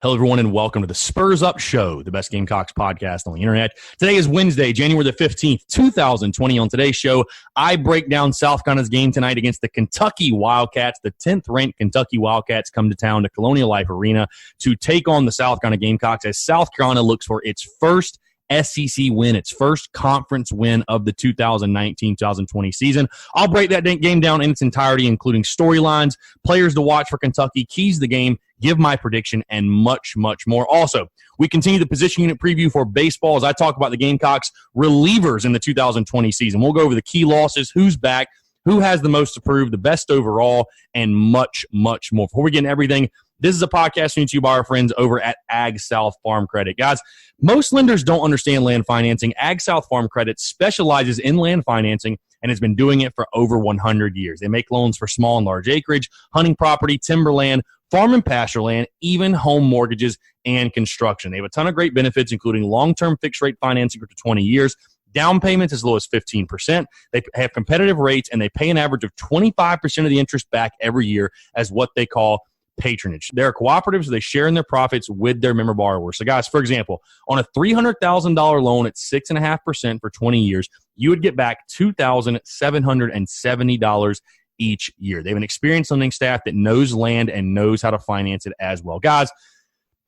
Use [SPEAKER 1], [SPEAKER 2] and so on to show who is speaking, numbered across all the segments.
[SPEAKER 1] Hello, everyone, and welcome to the Spurs Up Show, the best Gamecocks podcast on the internet. Today is Wednesday, January the 15th, 2020. On today's show, I break down South Carolina's game tonight against the Kentucky Wildcats. The 10th-ranked Kentucky Wildcats come to town to Colonial Life Arena to take on the South Carolina Gamecocks as South Carolina looks for its first SEC win, its first conference win of the 2019-2020 season. I'll break that game down in its entirety, including storylines, players to watch for Kentucky, keys to the game, give my prediction, and much, much more. Also, we continue the position unit preview for baseball as I talk about the Gamecocks relievers in the 2020 season. We'll go over the key losses, who's back, who has the most to prove, the best overall, and much, much more. Before we get into everything, this is a podcast brought to you by our friends over at Ag South Farm Credit. Guys, most lenders don't understand land financing. Ag South Farm Credit specializes in land financing and has been doing it for over 100 years. They make loans for small and large acreage, hunting property, timberland, farm and pasture land, even home mortgages and construction. They have a ton of great benefits, including long-term fixed-rate financing for 20 years, down payments as low as 15%. They have competitive rates, and they pay an average of 25% of the interest back every year as what they call patronage. They're cooperatives, so they share in their profits with their member borrowers. So, guys, for example, on a $300,000 loan at 6.5% for 20 years, you would get back $2,770 each year. They have an experienced lending staff that knows land and knows how to finance it as well. Guys,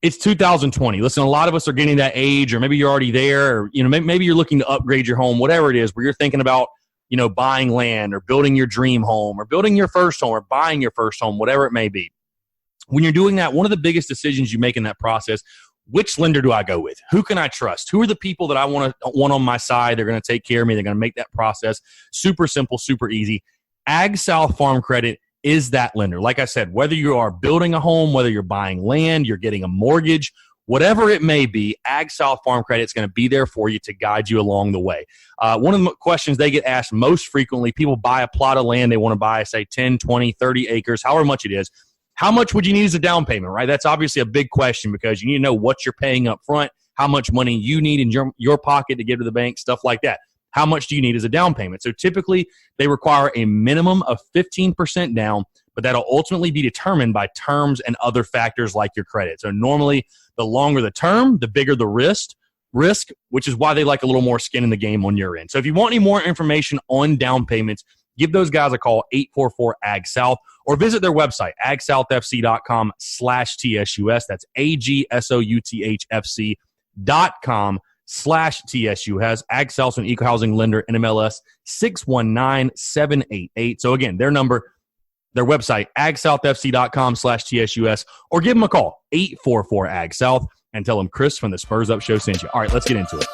[SPEAKER 1] it's 2020. Listen, a lot of us are getting that age, or maybe you're already there, or maybe you're looking to upgrade your home, whatever it is, where you're thinking about buying land or building your dream home or building your first home or buying your first home, whatever it may be. When you're doing that, one of the biggest decisions you make in that process, which lender do I go with? Who can I trust? Who are the people that I want on my side? They're going to take care of me. They're going to make that process super simple, super easy. Ag South Farm Credit is that lender. Like I said, whether you are building a home, whether you're buying land, you're getting a mortgage, whatever it may be, Ag South Farm Credit is going to be there for you to guide you along the way. One of the questions they get asked most frequently, people buy a plot of land, they want to buy, say, 10, 20, 30 acres, however much it is. How much would you need as a down payment, right? That's obviously a big question because you need to know what you're paying up front, how much money you need in your pocket to give to the bank, stuff like that. How much do you need as a down payment? So typically, they require a minimum of 15% down, but that'll ultimately be determined by terms and other factors like your credit. So normally, the longer the term, the bigger the risk, which is why they like a little more skin in the game on your end. So if you want any more information on down payments, give those guys a call, 844-AG-SOUTH, or visit their website, agsouthfc.com/TSUS. That's AGSOUTHFC.com/TSUS. Ag South, an equal housing lender, NMLS 619788. So again, their website, agsouthfc.com/TSUS, or give them a call, 844-AG-SOUTH, and tell them Chris from the Spurs Up Show sent you. All right, let's get into it.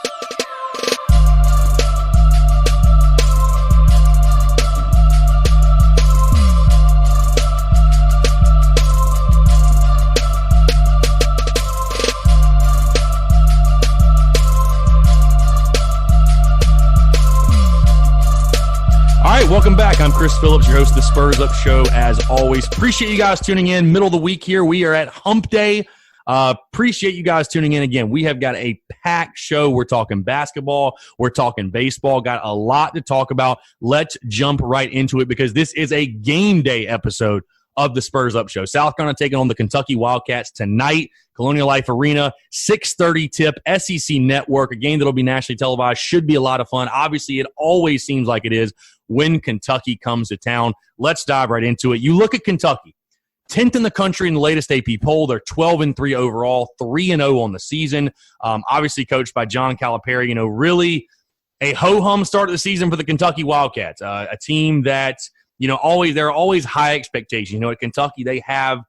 [SPEAKER 1] All right, welcome back. I'm Chris Phillips, your host of the Spurs Up Show, as always. Appreciate you guys tuning in. Middle of the week here. We are at Hump Day. Appreciate you guys tuning in again. We have got a packed show. We're talking basketball. We're talking baseball. Got a lot to talk about. Let's jump right into it because this is a game day episode of the Spurs Up Show. South Carolina taking on the Kentucky Wildcats tonight, Colonial Life Arena, 6:30 tip, SEC Network, a game that will be nationally televised. Should be a lot of fun. Obviously, it always seems like it is when Kentucky comes to town. Let's dive right into it. You look at Kentucky, 10th in the country in the latest AP poll. They're 12-3 overall, 3-0 on the season. Obviously coached by John Calipari. Really a ho-hum start of the season for the Kentucky Wildcats, a team that there are always high expectations. At Kentucky, they have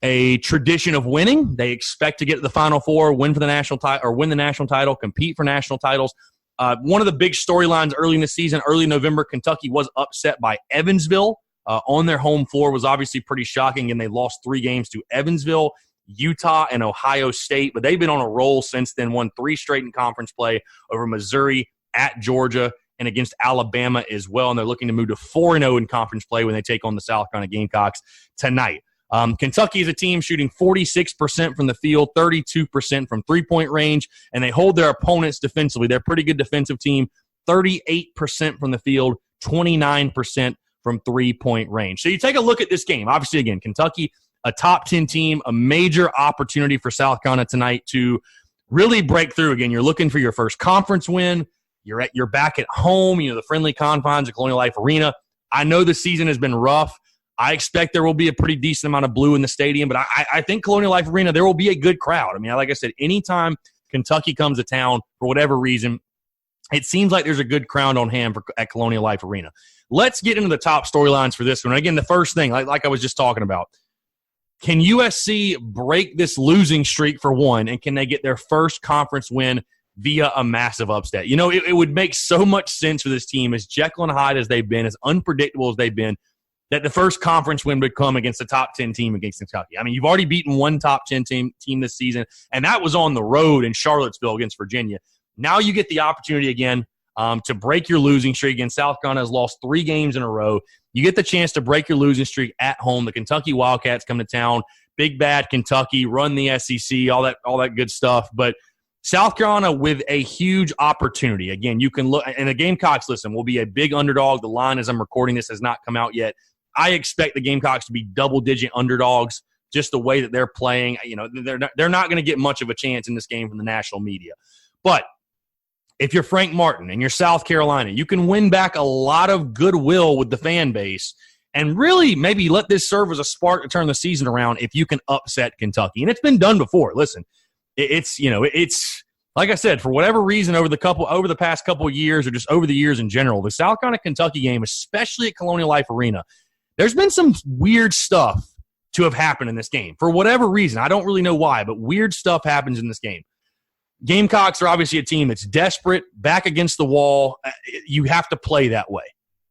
[SPEAKER 1] a tradition of winning. They expect to get to the Final Four, win the national title, compete for national titles. One of the big storylines early in the season, early November, Kentucky was upset by Evansville on their home floor. Was obviously pretty shocking, and they lost 3 games to Evansville, Utah, and Ohio State. But they've been on a roll since then, won 3 straight in conference play over Missouri, at Georgia, and against Alabama as well. And they're looking to move to 4-0 in conference play when they take on the South Carolina Gamecocks tonight. Kentucky is a team shooting 46% from the field, 32% from three-point range, and they hold their opponents defensively. They're a pretty good defensive team, 38% from the field, 29% from three-point range. So you take a look at this game. Obviously, again, Kentucky a top 10 team, a major opportunity for South Carolina tonight to really break through again. You're looking for your first conference win. You're back at home, the friendly confines of Colonial Life Arena. I know the season has been rough. I expect there will be a pretty decent amount of blue in the stadium, but I think Colonial Life Arena, there will be a good crowd. I mean, like I said, anytime Kentucky comes to town for whatever reason, it seems like there's a good crowd on hand at Colonial Life Arena. Let's get into the top storylines for this one. Again, the first thing, like I was just talking about, can USC break this losing streak for one, and can they get their first conference win via a massive upset? It would make so much sense for this team, as Jekyll and Hyde as they've been, as unpredictable as they've been, that the first conference win would come against a top 10 team against Kentucky. I mean, you've already beaten one top 10 team this season, and that was on the road in Charlottesville against Virginia. Now you get the opportunity again to break your losing streak. Again, South Carolina has lost 3 games in a row. You get the chance to break your losing streak at home. The Kentucky Wildcats come to town. Big bad Kentucky, run the SEC, all that good stuff. But South Carolina with a huge opportunity. Again, you can look, and the Gamecocks, listen, will be a big underdog. The line as I'm recording this has not come out yet. I expect the Gamecocks to be double-digit underdogs, just the way that they're playing. They're not going to get much of a chance in this game from the national media. But if you're Frank Martin and you're South Carolina, you can win back a lot of goodwill with the fan base and really maybe let this serve as a spark to turn the season around if you can upset Kentucky. And it's been done before. Listen, it's like I said, for whatever reason over the past couple of years, or just over the years in general, the South Carolina-Kentucky game, especially at Colonial Life Arena, there's been some weird stuff to have happened in this game. For whatever reason, I don't really know why, but weird stuff happens in this game. Gamecocks are obviously a team that's desperate, back against the wall. You have to play that way.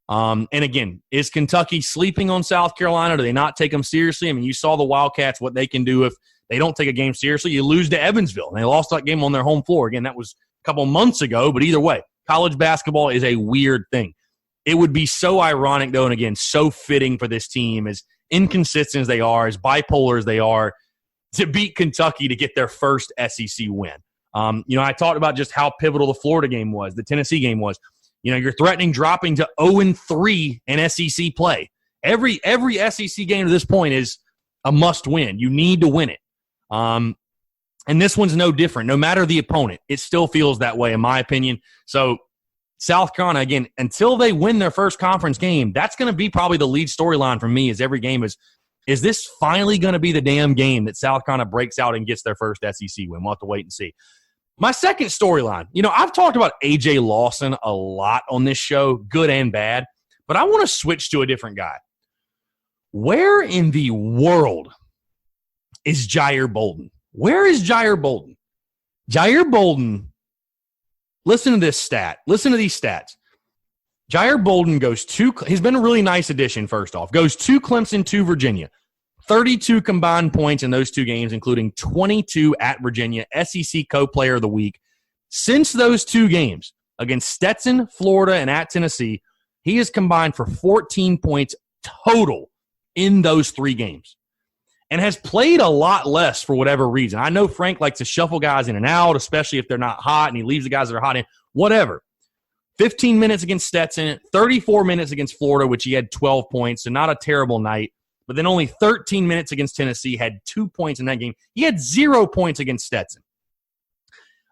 [SPEAKER 1] And again, is Kentucky sleeping on South Carolina? Do they not take them seriously? I mean, you saw the Wildcats, what they can do if they don't take a game seriously. You lose to Evansville, and they lost that game on their home floor. Again, that was a couple months ago, but either way, college basketball is a weird thing. It would be so ironic, though, and again, so fitting for this team, as inconsistent as they are, as bipolar as they are, to beat Kentucky to get their first SEC win. I talked about just how pivotal the Florida game was, the Tennessee game was. You're threatening dropping to 0-3 in SEC play. Every SEC game to this point is a must-win. You need to win it. And this one's no different. No matter the opponent, it still feels that way, in my opinion. So South Carolina, again, until they win their first conference game, that's going to be probably the lead storyline for me, as every game is this finally going to be the damn game that South Carolina breaks out and gets their first SEC win? We'll have to wait and see. My second storyline, I've talked about A.J. Lawson a lot on this show, good and bad, but I want to switch to a different guy. Where in the world is Gyre Bolton? Where is Gyre Bolton? Gyre Bolton, listen to this stat. Listen to these stats. Gyre Bolton he's been a really nice addition, first off. Goes to Clemson, to Virginia. 32 combined points in those 2 games, including 22 at Virginia, SEC Co-Player of the Week. Since those 2 games, against Stetson, Florida, and at Tennessee, he has combined for 14 points total in those 3 games, and has played a lot less for whatever reason. I know Frank likes to shuffle guys in and out, especially if they're not hot, and he leaves the guys that are hot in. Whatever. 15 minutes against Stetson, 34 minutes against Florida, which he had 12 points, so not a terrible night. But then only 13 minutes against Tennessee, had 2 points in that game. He had 0 points against Stetson.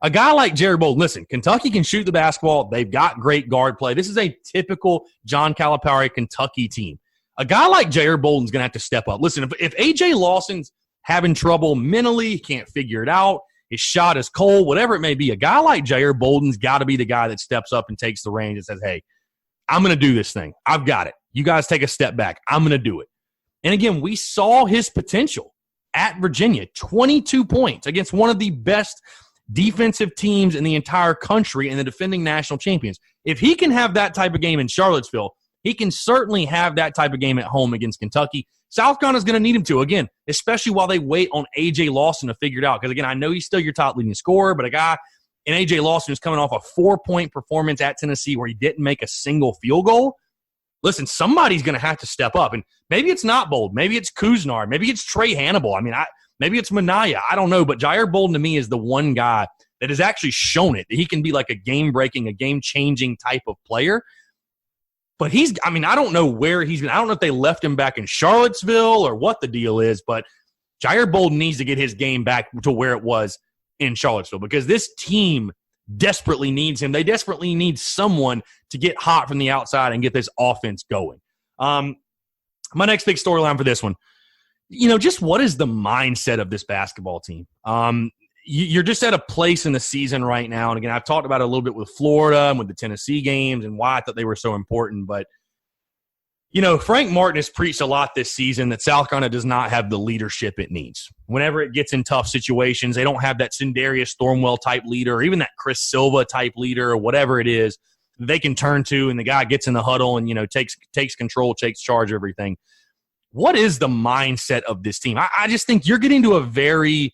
[SPEAKER 1] A guy like Gyre Bolton, listen, Kentucky can shoot the basketball. They've got great guard play. This is a typical John Calipari Kentucky team. A guy like Gyre Bolton's going to have to step up. Listen, if A.J. Lawson's having trouble mentally, he can't figure it out, his shot is cold, whatever it may be, a guy like Gyre Bolton's got to be the guy that steps up and takes the reins and says, hey, I'm going to do this thing. I've got it. You guys take a step back. I'm going to do it. And again, we saw his potential at Virginia, 22 points against one of the best defensive teams in the entire country and the defending national champions. If he can have that type of game in Charlottesville, he can certainly have that type of game at home against Kentucky. South Carolina's going to need him to, again, especially while they wait on A.J. Lawson to figure it out. Because, again, I know he's still your top leading scorer, but a guy in A.J. Lawson is coming off a 4-point performance at Tennessee where he didn't make a single field goal. Listen, somebody's going to have to step up. And maybe it's not Bold. Maybe it's Kuznar. Maybe it's Trey Hannibal. Maybe it's Minaya. I don't know. But Gyre Bolton, to me, is the one guy that has actually shown it, that he can be like a game-breaking, a game-changing type of player. But I don't know where he's been. I don't know if they left him back in Charlottesville or what the deal is, but Gyre Bolton needs to get his game back to where it was in Charlottesville because this team desperately needs him. They desperately need someone to get hot from the outside and get this offense going. My next big storyline for this one, just what is the mindset of this basketball team? You're just at a place in the season right now. And again, I've talked about it a little bit with Florida and with the Tennessee games and why I thought they were so important. But, Frank Martin has preached a lot this season that South Carolina does not have the leadership it needs. Whenever it gets in tough situations, they don't have that Sindarius Thornwell-type leader or even that Chris Silva-type leader or whatever it is they can turn to, and the guy gets in the huddle and, takes control, takes charge of everything. What is the mindset of this team? I just think you're getting to a very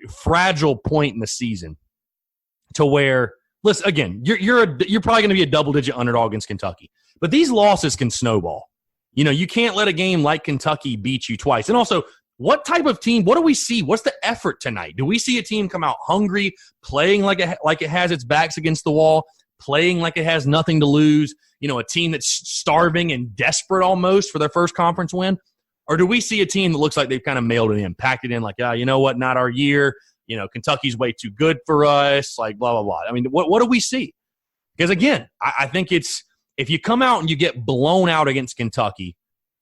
[SPEAKER 1] fragile point in the season to where, listen, again, you're probably going to be a double-digit underdog against Kentucky. But these losses can snowball. You can't let a game like Kentucky beat you twice. And also, what type of team, what do we see? What's the effort tonight? Do we see a team come out hungry, playing like it has its backs against the wall, playing like it has nothing to lose, a team that's starving and desperate almost for their first conference win? Or do we see a team that looks like they've kind of mailed it in, packed it in like, you know what, not our year. Kentucky's way too good for us, like blah, blah, blah. I mean, what do we see? Because, again, I think it's if you come out and you get blown out against Kentucky,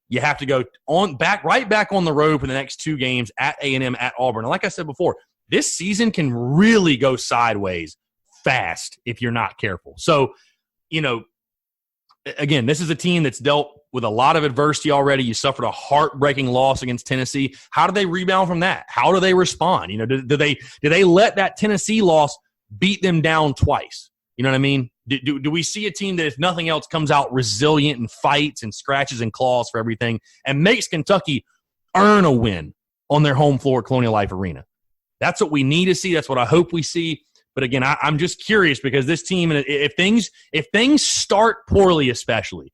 [SPEAKER 1] you have to go right back on the road for the next two games at A&M, at Auburn. And like I said before, this season can really go sideways fast if you're not careful. So, again, this is a team that's dealt with a lot of adversity already. You suffered a heartbreaking loss against Tennessee. How do they rebound from that? How do they respond? Do they let that Tennessee loss beat them down twice? You know what I mean? Do we see a team that, if nothing else, comes out resilient and fights and scratches and claws for everything and makes Kentucky earn a win on their home floor at Colonial Life Arena? That's what we need to see. That's what I hope we see. But again, I'm just curious because this team, if things start poorly, especially,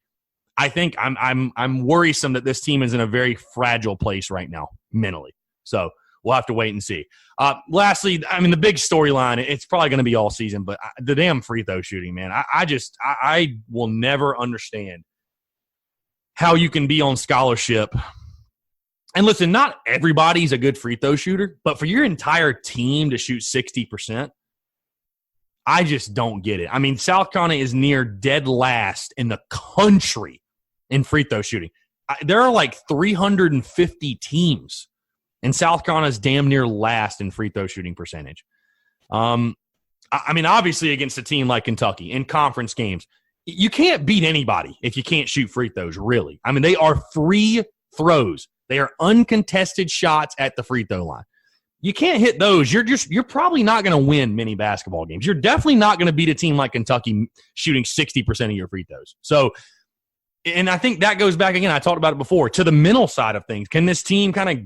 [SPEAKER 1] I think I'm worrisome that this team is in a very fragile place right now mentally. So we'll have to wait and see. Lastly, the big storyline, it's probably going to be all season, but the damn free throw shooting, man. I will never understand how you can be on scholarship. And listen, not everybody's a good free throw shooter, but for your entire team to shoot 60%, I just don't get it. South Carolina is near dead last in the country in free throw shooting. There are like 350 teams, and South Carolina is damn near last in free throw shooting percentage. Obviously against a team like Kentucky in conference games, you can't beat anybody if you can't shoot free throws, really. They are free throws. They are uncontested shots at the free throw line. You can't hit those. You're probably not going to win many basketball games. You're definitely not going to beat a team like Kentucky shooting 60% of your free throws. So, and I think that goes back again. I talked about it before to the mental side of things. Can this team kind of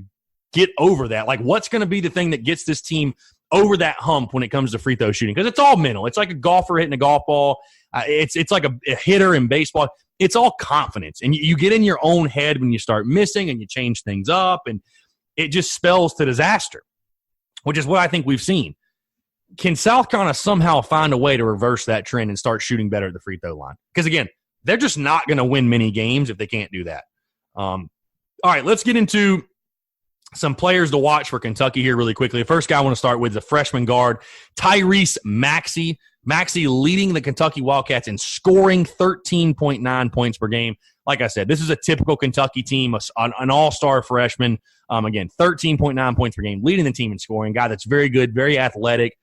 [SPEAKER 1] get over that? Like, what's going to be the thing that gets this team over that hump when it comes to free throw shooting? Because it's all mental. It's like a golfer hitting a golf ball. It's like a hitter in baseball. It's all confidence, and you get in your own head when you start missing and you change things up, and it just spells to disaster, which is what I think we've seen. Can South Carolina somehow find a way to reverse that trend and start shooting better at the free throw line? Because, again, they're just not going to win many games if they can't do that. All right, let's get into some players to watch for Kentucky here really quickly. The first guy I want to start with is the freshman guard, Tyrese Maxey. Maxey leading the Kentucky Wildcats in scoring 13.9 points per game. Like I said, this is a typical Kentucky team, an all-star freshman. Again, 13.9 points per game, leading the team in scoring. Guy that's very good, very athletic,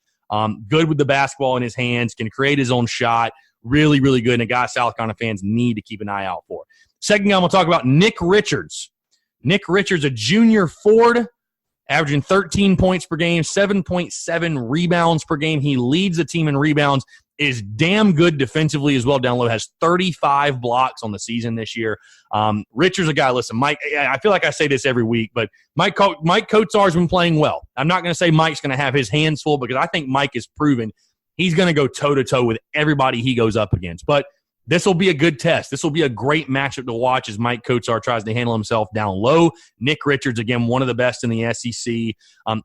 [SPEAKER 1] good with the basketball in his hands, can create his own shot. Really, really good, and a guy South Carolina fans need to keep an eye out for. Second guy I'm going to talk about, Nick Richards. Nick Richards, a junior forward, averaging 13 points per game, 7.7 rebounds per game. He leads the team in rebounds, is damn good defensively as well down low, has 35 blocks on the season this year. Richards a guy, listen, Mike, I feel like I say this every week, but Mike Kotsar's been playing well. I'm not going to say Mike's going to have his hands full because I think Mike has proven he's going to go toe-to-toe with everybody he goes up against. But this will be a good test. This will be a great matchup to watch as Mike Kotsar tries to handle himself down low. Nick Richards, again, one of the best in the SEC.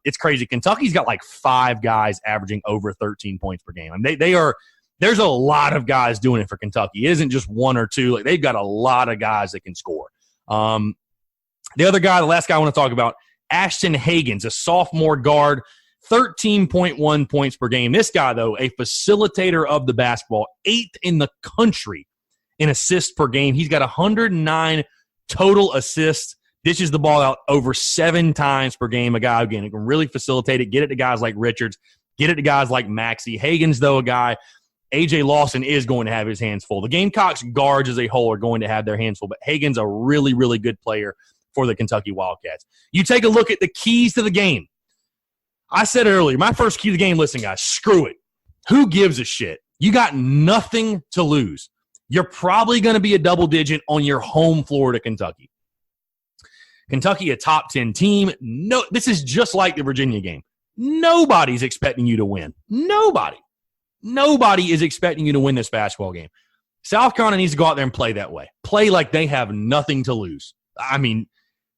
[SPEAKER 1] It's crazy. Kentucky's got like 5 guys averaging over 13 points per game. They are there's a lot of guys doing it for Kentucky. It isn't just one or two. Like, they've got a lot of guys that can score. The other guy, the last guy I want to talk about, Ashton Hagans, a sophomore guard, 13.1 points per game. This guy, though, a facilitator of the basketball, 8th in the country in assists per game. He's got 109 total assists, dishes the ball out over 7 times per game. A guy, again, who can really facilitate it, get it to guys like Richards, get it to guys like Maxey. Hagans, though, a guy, A.J. Lawson is going to have his hands full. The Gamecocks guards as a whole are going to have their hands full, but Hagans, a really, really good player for the Kentucky Wildcats. You take a look at the keys to the game. I said earlier, my first key to the game, listen, guys, screw it. Who gives a shit? You got nothing to lose. You're probably going to be a double digit on your home floor to Kentucky. Kentucky, a top 10 team. No, this is just like the Virginia game. Nobody's expecting you to win. Nobody is expecting you to win this basketball game. South Carolina needs to go out there and play that way. Play like they have nothing to lose. I mean,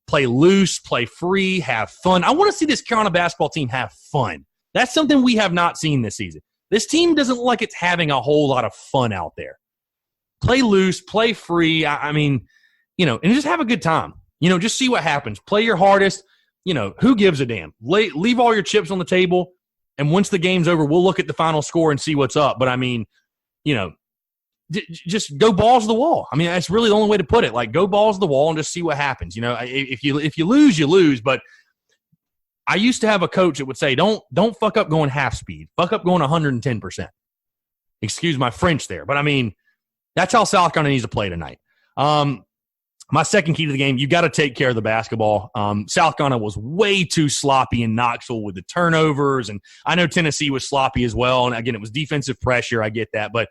[SPEAKER 1] play loose, play free, have fun. I want to see this Carolina basketball team have fun. That's something we have not seen this season. This team doesn't look like it's having a whole lot of fun out there. Play loose, play free. I mean, and just have a good time. Just see what happens. Play your hardest. Who gives a damn? Leave all your chips on the table, and once the game's over, we'll look at the final score and see what's up. But, I mean, just go balls to the wall. I mean, that's really the only way to put it. Like, go balls to the wall and just see what happens. If you lose, you lose. But I used to have a coach that would say, don't fuck up going half speed. Fuck up going 110%. Excuse my French there. But, I mean, that's how South Carolina needs to play tonight. My second key to the game, you got to take care of the basketball. South Carolina was way too sloppy in Knoxville with the turnovers, and I know Tennessee was sloppy as well. And, again, it was defensive pressure. I get that. But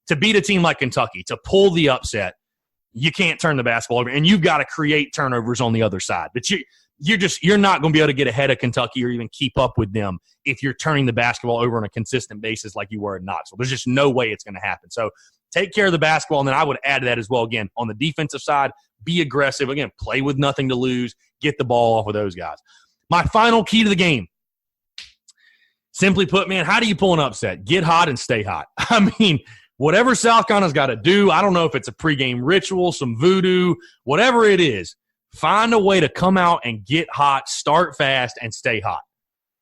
[SPEAKER 1] to beat a team like Kentucky, to pull the upset, you can't turn the basketball over, and you've got to create turnovers on the other side. But you're not going to be able to get ahead of Kentucky or even keep up with them if you're turning the basketball over on a consistent basis like you were in Knoxville. There's just no way it's going to happen. So take care of the basketball, and then I would add to that as well, again, on the defensive side, be aggressive. Again, play with nothing to lose. Get the ball off of those guys. My final key to the game, simply put, man, how do you pull an upset? Get hot and stay hot. I mean, whatever South Carolina's got to do, I don't know if it's a pregame ritual, some voodoo, whatever it is, find a way to come out and get hot, start fast, and stay hot.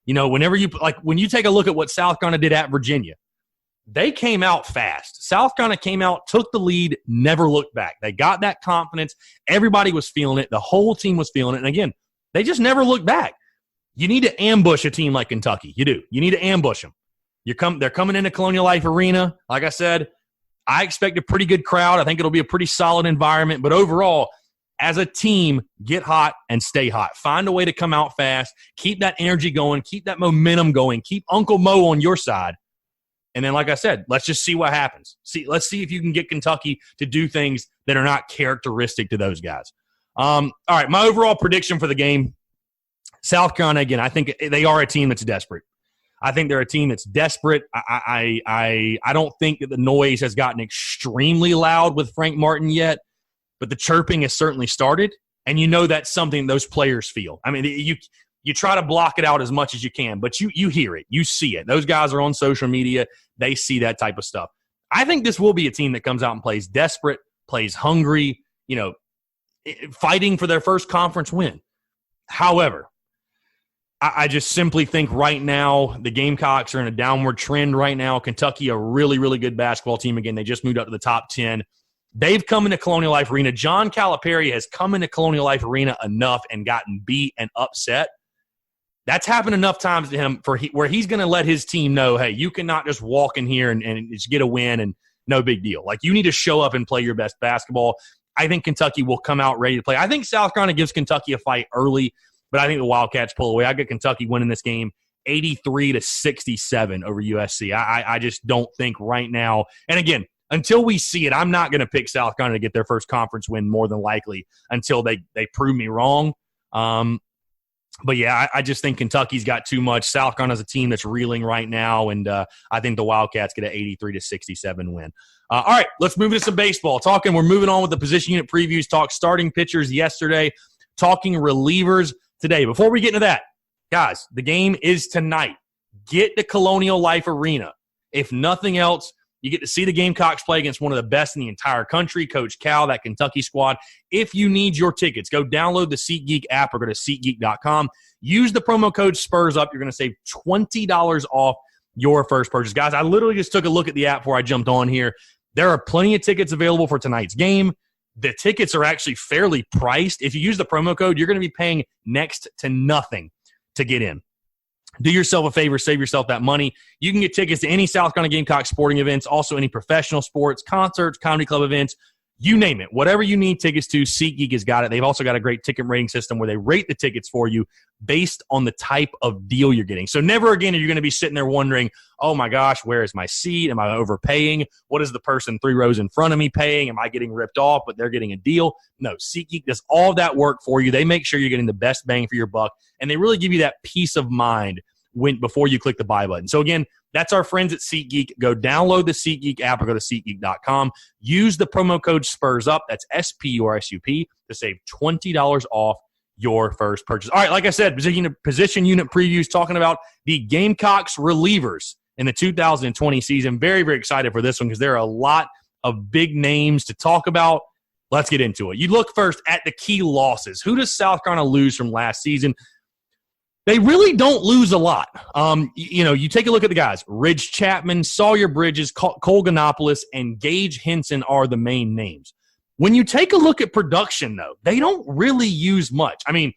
[SPEAKER 1] When you take a look at what South Carolina did at Virginia, they came out fast. South Carolina came out, took the lead, never looked back. They got that confidence. Everybody was feeling it. The whole team was feeling it. And, again, they just never looked back. You need to ambush a team like Kentucky. You do. You need to ambush them. They're coming into Colonial Life Arena. Like I said, I expect a pretty good crowd. I think it'll be a pretty solid environment. But overall, as a team, get hot and stay hot. Find a way to come out fast. Keep that energy going. Keep that momentum going. Keep Uncle Mo on your side. And then, like I said, let's just see what happens. Let's see if you can get Kentucky to do things that are not characteristic to those guys. All right, my overall prediction for the game, South Carolina, again, I think they are a team that's desperate. I think they're a team that's desperate. I don't think that the noise has gotten extremely loud with Frank Martin yet, but the chirping has certainly started, and that's something those players feel. I mean, you try to block it out as much as you can, but you hear it. You see it. Those guys are on social media. They see that type of stuff. I think this will be a team that comes out and plays desperate, plays hungry, fighting for their first conference win. However, I just simply think right now the Gamecocks are in a downward trend right now. Kentucky, a really, really good basketball team. Again, they just moved up to the top 10. They've come into Colonial Life Arena. John Calipari has come into Colonial Life Arena enough and gotten beat and upset. That's happened enough times to him where he's going to let his team know, hey, you cannot just walk in here and just get a win and no big deal. Like, you need to show up and play your best basketball. I think Kentucky will come out ready to play. I think South Carolina gives Kentucky a fight early, but I think the Wildcats pull away. I get Kentucky winning this game 83-67 over USC. I just don't think right now. And again, until we see it, I'm not going to pick South Carolina to get their first conference win more than likely until they prove me wrong. But, yeah, I just think Kentucky's got too much. South Carolina's a team that's reeling right now, and I think the Wildcats get an 83-67 win. All right, let's move into some baseball. We're moving on with the position unit previews. Talked starting pitchers yesterday, talking relievers today. Before we get into that, guys, the game is tonight. Get to Colonial Life Arena. If nothing else, You get to see the Gamecocks play against one of the best in the entire country, Coach Cal, that Kentucky squad. If you need your tickets, go download the SeatGeek app or go to SeatGeek.com. Use the promo code SPURSUP. You're going to save $20 off your first purchase. Guys, I literally just took a look at the app before I jumped on here. There are plenty of tickets available for tonight's game. The tickets are actually fairly priced. If you use the promo code, you're going to be paying next to nothing to get in. Do yourself a favor, save yourself that money. You can get tickets to any South Carolina Gamecocks sporting events, also any professional sports, concerts, comedy club events, you name it. Whatever you need tickets to, SeatGeek has got it. They've also got a great ticket rating system where they rate the tickets for you based on the type of deal you're getting. So never again are you going to be sitting there wondering, oh my gosh, where is my seat? Am I overpaying? What is the person 3 rows in front of me paying? Am I getting ripped off, but they're getting a deal? No, SeatGeek does all that work for you. They make sure you're getting the best bang for your buck, and they really give you that peace of mind before you click the buy button. So again, that's our friends at SeatGeek. Go download the SeatGeek app or go to SeatGeek.com. Use the promo code SPURSUP, that's SPURSUP, to save $20 off your first purchase. All right, like I said, position unit previews, talking about the Gamecocks relievers in the 2020 season. Very, very excited for this one because there are a lot of big names to talk about. Let's get into it. You look first at the key losses. Who does South Carolina lose from last season? They really don't lose a lot. You take a look at the guys. Ridge Chapman, Sawyer Bridges, Cole Ganopoulos, and Gage Henson are the main names. When you take a look at production, though, they don't really use much. I mean,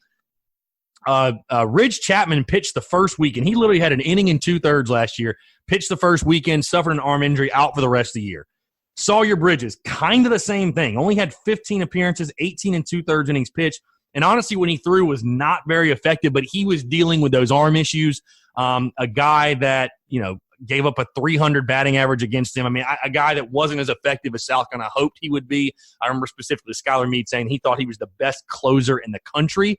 [SPEAKER 1] Ridge Chapman pitched the first weekend. He literally had an inning and 2/3 last year, pitched the first weekend, suffered an arm injury, out for the rest of the year. Sawyer Bridges, kind of the same thing. Only had 15 appearances, 18 and 2/3 innings pitched. And honestly, when he threw was not very effective, but he was dealing with those arm issues. A guy that, gave up a 300 batting average against him. I mean, a guy that wasn't as effective as South Carolina hoped he would be. I remember specifically Skylar Meade saying he thought he was the best closer in the country.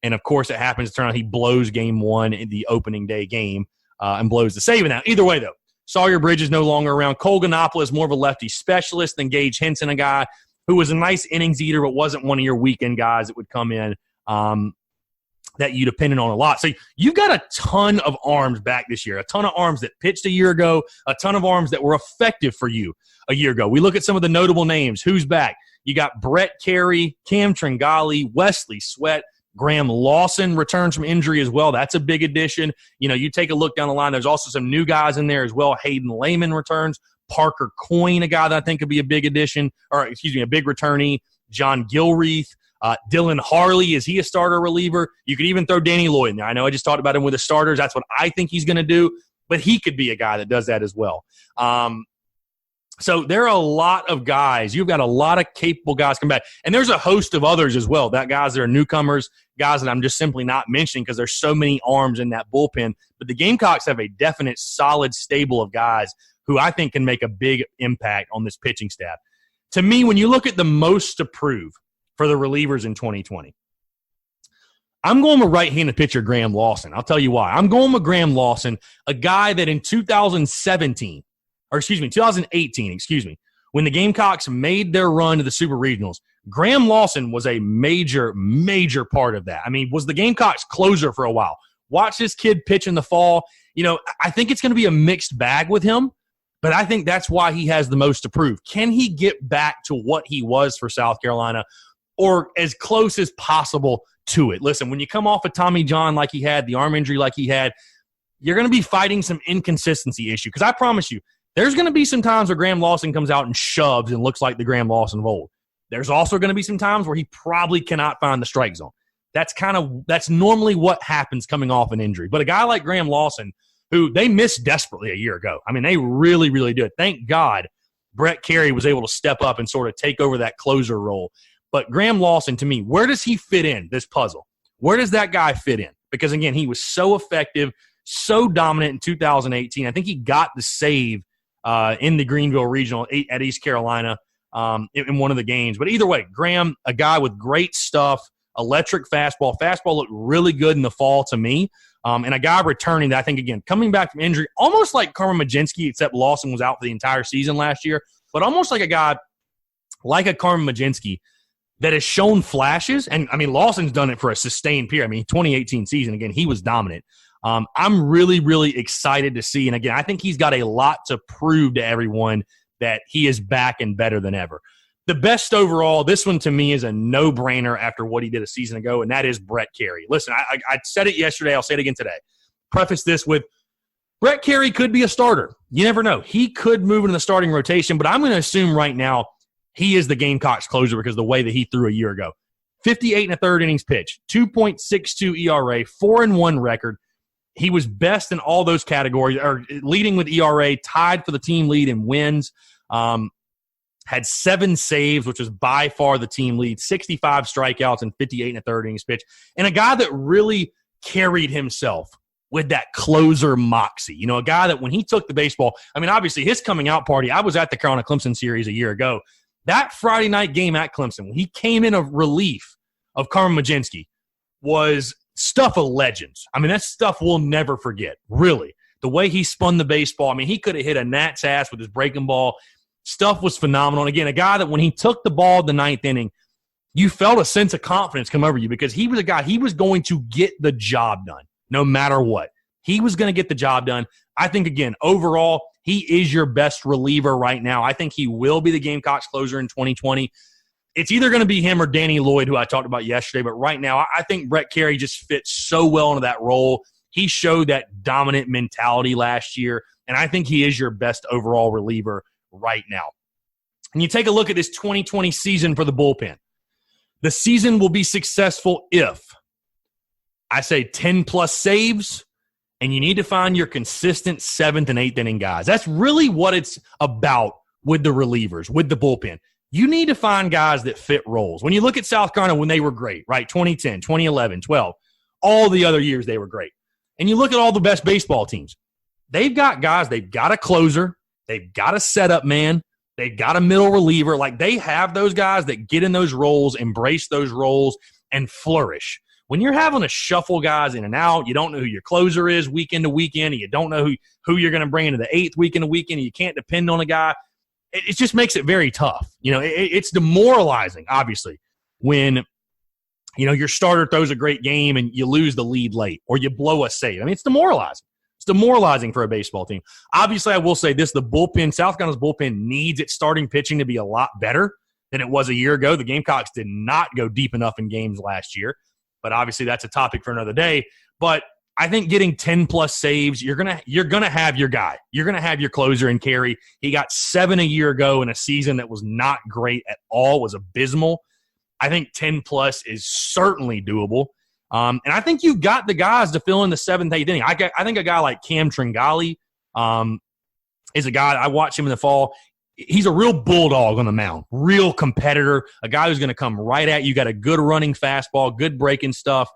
[SPEAKER 1] And, of course, it happens to turn out he blows game 1 in the opening day game and blows the save. Now, either way, though, Sawyer Bridges no longer around. Cole Ganopoulos, more of a lefty specialist than Gage Henson, a guy who was a nice innings eater but wasn't one of your weekend guys that would come in that you depended on a lot. So you've got a ton of arms back this year, a ton of arms that pitched a year ago, a ton of arms that were effective for you a year ago. We look at some of the notable names. Who's back? You got Brett Carey, Cam Tringali, Wesley Sweat, Graham Lawson returns from injury as well. That's a big addition. You take a look down the line. There's also some new guys in there as well. Hayden Lehman returns. Parker Coyne, a guy that I think could be a big addition, a big returnee. John Gilreath. Dylan Harley, is he a starter reliever? You could even throw Danny Lloyd in there. I know I just talked about him with the starters. That's what I think he's going to do, but he could be a guy that does that as well. So there are a lot of guys. You've got a lot of capable guys come back. And there's a host of others as well. Guys that are newcomers, guys that I'm just simply not mentioning because there's so many arms in that bullpen. But the Gamecocks have a definite, solid stable of guys who I think can make a big impact on this pitching staff. To me, when you look at the most to prove for the relievers in 2020, I'm going with right-handed pitcher Graham Lawson. I'll tell you why. I'm going with Graham Lawson, a guy that in 2018, when the Gamecocks made their run to the Super Regionals, Graham Lawson was a major, major part of that. I mean, was the Gamecocks closer for a while. Watch this kid pitch in the fall. I think it's going to be a mixed bag with him, but I think that's why he has the most to prove. Can he get back to what he was for South Carolina or as close as possible to it? Listen, when you come off of Tommy John like he had, the arm injury like he had, you're going to be fighting some inconsistency issue because I promise you, there's going to be some times where Graham Lawson comes out and shoves and looks like the Graham Lawson of old. There's also going to be some times where he probably cannot find the strike zone. That's normally what happens coming off an injury. But a guy like Graham Lawson, who they missed desperately a year ago. I mean, they really, really did. Thank God Brett Carey was able to step up and sort of take over that closer role. But Graham Lawson, to me, where does he fit in this puzzle? Where does that guy fit in? Because, again, he was so effective, so dominant in 2018. I think he got the save in the Greenville Regional at East Carolina in one of the games. But either way, Graham, a guy with great stuff, electric fastball. Fastball looked really good in the fall to me. And a guy returning that, I think, again, coming back from injury, almost like Carmen Majinski, except Lawson was out for the entire season last year, but almost like a guy like a Carmen Majinski that has shown flashes. And, I mean, Lawson's done it for a sustained period. I mean, 2018 season, again, he was dominant. I'm really, really excited to see. And again, I think he's got a lot to prove to everyone that he is back and better than ever. The best overall, this one to me is a no-brainer after what he did a season ago, and that is Brett Carey. Listen, I said it yesterday. I'll say it again today. Preface this with Brett Carey could be a starter. You never know. He could move into the starting rotation, but I'm going to assume right now he is the Gamecocks closer because of the way that he threw a year ago. 58 and a third innings pitched, 2.62 ERA, 4-1 record. He was best in all those categories, or leading with ERA, tied for the team lead in wins. Had 7 saves, which was by far the team lead, 65 strikeouts and 58 and a third innings pitched. And a guy that really carried himself with that closer moxie. You know, a guy that when he took the baseball, I mean, obviously his coming out party, I was at the Carolina Clemson series a year ago. That Friday night game at Clemson, when he came in of relief of Carmen Majinski, was stuff of legends. I mean, that's stuff we'll never forget, really. The way he spun the baseball, I mean, he could have hit a gnat's ass with his breaking ball. Stuff was phenomenal. And again, a guy that when he took the ball in the ninth inning, you felt a sense of confidence come over you because he was a guy, he was going to get the job done no matter what. He was going to get the job done. I think, again, overall, he is your best reliever right now. I think he will be the Gamecocks closer in 2020. It's either going to be him or Danny Lloyd, who I talked about yesterday. But right now, I think Brett Carey just fits so well into that role. He showed that dominant mentality last year, and I think he is your best overall reliever right now. And you take a look at this 2020 season for the bullpen. The season will be successful if, I say 10-plus saves, and you need to find your consistent 7th and 8th inning guys. That's really what it's about with the relievers, with the bullpen. You need to find guys that fit roles. When you look at South Carolina when they were great, right, 2010, 2011, 12, all the other years they were great. And you look at all the best baseball teams. They've got guys, they've got a closer, they've got a setup man, they've got a middle reliever. Like, they have those guys that get in those roles, embrace those roles, and flourish. When you're having to shuffle guys in and out, you don't know who your closer is week into weekend, and you don't know who you're going to bring into the 8th week into weekend, and you can't depend on a guy. It just makes it very tough. You know, it's demoralizing, obviously, when, you know, your starter throws a great game and you lose the lead late or you blow a save. I mean, it's demoralizing. It's demoralizing for a baseball team. Obviously, I will say this, the bullpen, South Carolina's bullpen needs its starting pitching to be a lot better than it was a year ago. The Gamecocks did not go deep enough in games last year, but obviously that's a topic for another day. But I think getting 10-plus saves, you're gonna have your guy. You're going to have your closer in Carey. He got 7 a year ago in a season that was not great at all, was abysmal. I think 10-plus is certainly doable. And I think you got the guys to fill in the 7th, 8th inning. I think a guy like Cam Tringali is a guy, I watched him in the fall. He's a real bulldog on the mound, real competitor, a guy who's going to come right at you, got a good running fastball, good breaking stuff.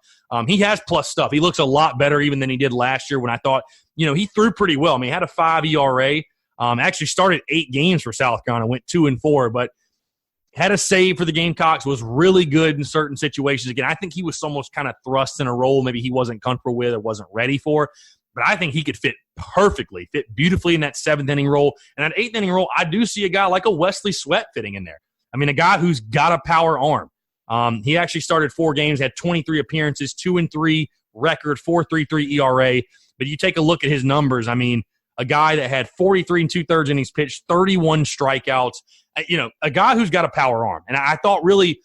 [SPEAKER 1] He has plus stuff. He looks a lot better even than he did last year when I thought, you know, he threw pretty well. I mean, he had a 5 ERA, actually started 8 games for South Carolina, went 2-4, but had a save for the Gamecocks, was really good in certain situations. Again, I think he was almost kind of thrust in a role maybe he wasn't comfortable with or wasn't ready for. But I think he could fit perfectly, fit beautifully in that 7th inning role. And that 8th inning role, I do see a guy like a Wesley Sweat fitting in there. I mean, a guy who's got a power arm. He actually started 4 games, had 23 appearances, 2-3 record, 4.33 ERA. But you take a look at his numbers. I mean, a guy that had 43 2/3 innings pitched, 31 strikeouts. You know, a guy who's got a power arm. And I thought really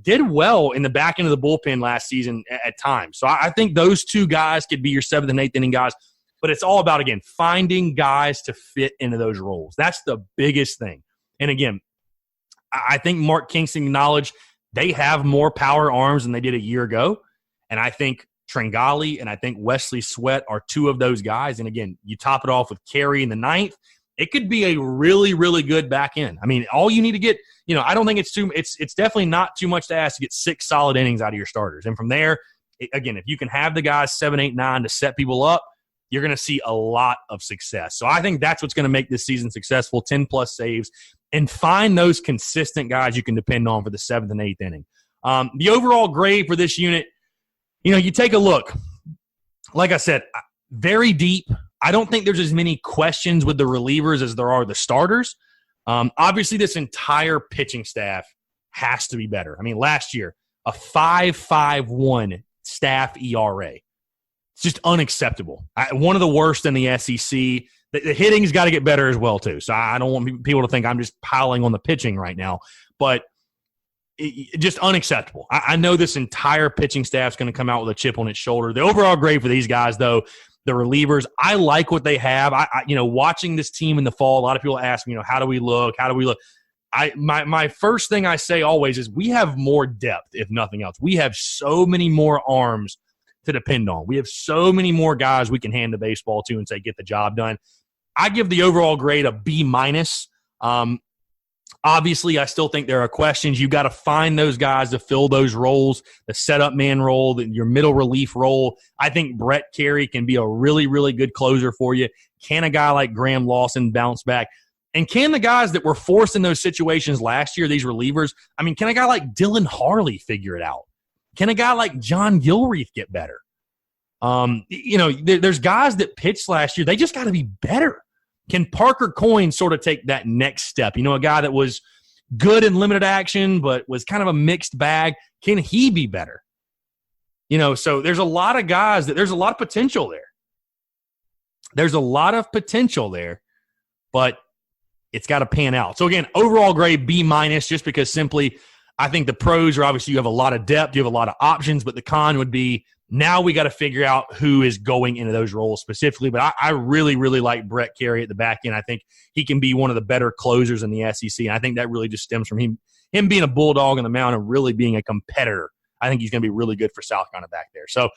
[SPEAKER 1] did well in the back end of the bullpen last season at times. So I think those 2 guys could be your 7th and 8th inning guys. But it's all about, again, finding guys to fit into those roles. That's the biggest thing. And, again, I think Mark Kingston acknowledged they have more power arms than they did a year ago. And I think Tringali and I think Wesley Sweat are 2 of those guys. And, again, you top it off with Carey in the 9th. It could be a really, really good back end. I mean, all you need to get, you know, I don't think it's definitely not too much to ask to get 6 solid innings out of your starters. And from there, again, if you can have the guys 7, 8, 9 to set people up, you're going to see a lot of success. So I think that's what's going to make this season successful, 10-plus saves, and find those consistent guys you can depend on for the 7th and 8th inning. The overall grade for this unit, you know, you take a look. Like I said, very deep. I don't think there's as many questions with the relievers as there are the starters. Obviously, this entire pitching staff has to be better. I mean, last year, a 5.51 staff ERA. It's just unacceptable. One of the worst in the SEC. The hitting's got to get better as well, too. So I don't want people to think I'm just piling on the pitching right now. But just unacceptable. I know this entire pitching staff's going to come out with a chip on its shoulder. The overall grade for these guys, though, the relievers, I like what they have. Watching this team in the fall, a lot of people ask me, how do we look? How do we look? My first thing I say always is we have more depth, if nothing else. We have so many more arms to depend on. We have so many more guys we can hand the baseball to and say, get the job done. I give the overall grade a B-. Obviously, I still think there are questions. You got to find those guys to fill those roles, the setup man role, your middle relief role. I think Brett Carey can be a really, really good closer for you. Can a guy like Graham Lawson bounce back? And can the guys that were forced in those situations last year, these relievers, can a guy like Dylan Harley figure it out? Can a guy like John Gilreath get better? There's guys that pitched last year. They just got to be better. Can Parker Coyne sort of take that next step? A guy that was good in limited action but was kind of a mixed bag. Can he be better? So there's a lot of guys there's a lot of potential there. There's a lot of potential there, but it's got to pan out. So, again, overall grade B-, just because simply I think the pros are obviously you have a lot of depth, you have a lot of options, but the con would be now we got to figure out who is going into those roles specifically. But I really, really like Brett Carey at the back end. I think he can be one of the better closers in the SEC, and I think that really just stems from him being a bulldog on the mound and really being a competitor. I think he's going to be really good for South Carolina back there. So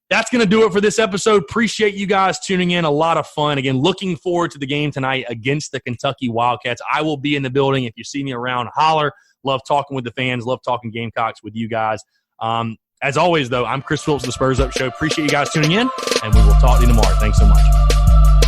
[SPEAKER 1] that's going to do it for this episode. Appreciate you guys tuning in. A lot of fun. Again, looking forward to the game tonight against the Kentucky Wildcats. I will be in the building. If you see me around, holler. Love talking with the fans. Love talking Gamecocks with you guys. As always, though, I'm Chris Phillips of the Spurs Up Show. Appreciate you guys tuning in, and we will talk to you tomorrow. Thanks so much.